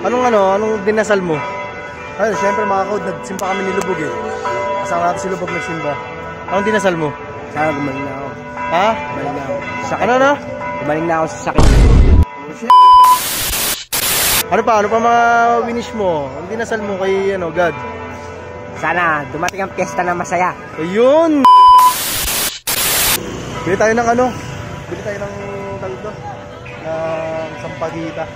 Anong dinasal mo? Ayun, syempre mga kaod, nagsimpa kami ni Lubog eh. Kasama natin si Lubog nagsimba. Anong dinasal mo? Sana gumaling na ako. Ha? Gumaling na ako. Sakit. Ano? Gumaling na ako sa sakit. Ano pa mga winish mo? Anong dinasal mo kay God? Sana dumating ang piyesta na masaya. Ayun! Bili tayo ng taldo. Ng sampagita.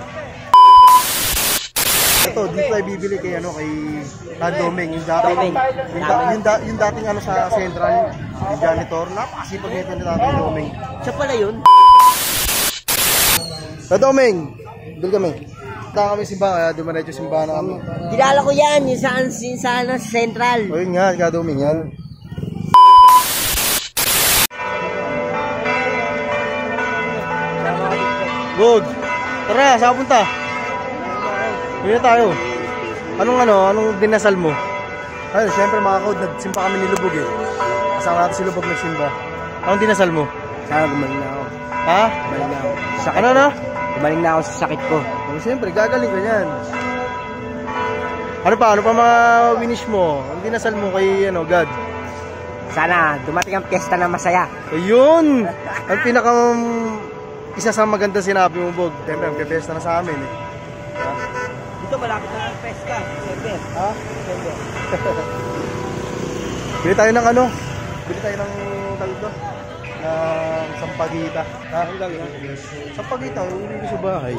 Ito, dito tayo bibili kay Doming, yung dating sa Central, yung janitor. Napakasipag nito ni Tatay Doming. Siya pala yun? Tatay Doming, doon kami. Punta kami simbahan, kaya dumaretso simbahan na kami. Kilala ko yan, yung saan sa Central. O yun nga, Tatay Doming yan. Good. Tara, saan punta? Bili tayo. Anong dinasal mo? Ayun, syempre mga kaod, nagsimpa kami ni Lubog eh. Kasama natin si Lubog nagsimba. Anong dinasal mo? Sana gumaling na ako. Ha? Gumaling na ako. Sakit. Ano? Gumaling na ako sa sakit ko. Siyempre, gagaling ka yan. Ano pa mga winish mo? Anong dinasal mo kay God? Sana dumating ang piyesta na masaya. Ayun! Ang isa sa maganda sinabi mo, Bog. Siyempre, ang piyesta na sa amin eh. Dito malapit na ang pesta. Siyempre. Ha? Siyempre. Bili tayo ng taldo. Ng sampagita. Ha? Sampagita, uwi ko sa bahay.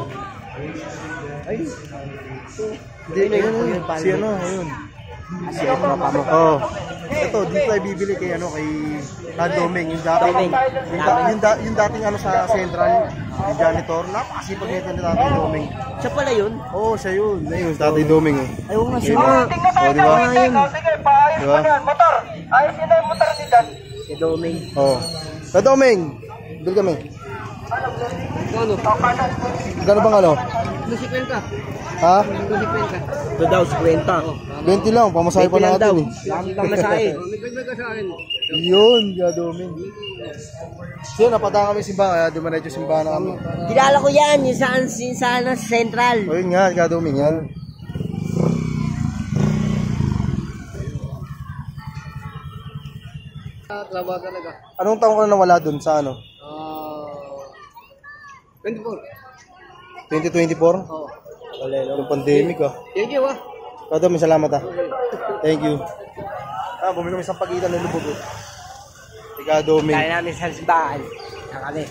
Ay. Hindi, ayun. Si ayun. Si tropa mo. Oh. Ito, dito tayo bibili kay Doming, yung dating sa Central, yung janitor. Napakasipag nito ni Tatay Doming. Siya pala yun? Oo, siya yun. Ayun, Tatay Doming eh. Ayaw nga siya. O, di ba? Diba? Motor. Ayos yun na yung motor ni Dan. Si Doming. Oo. Tatay Doming, bili kami. Gano'n bang Musikwel ka. Ha? Musikwel ka. Ito daw, 50. 20 lang, pamasahe pa natin eh. Lang masahe. Yun, Doming. So, napadaan kami simbahan, kaya dumaretso simbahan na kami. Kilala ko yan, yung saan sa Central. O yun nga, Doming yan. Trabaho talaga. Anong taong ka na nawala dun sa 24. 2024? Oo. Wala, yung pandemic ah. Thank you ah. Tatay, may salamat ah. Thank you. Bumili kami isang pagitan ng Lubog. Tiga Doming. Kaya namin sa simbahan. Kami.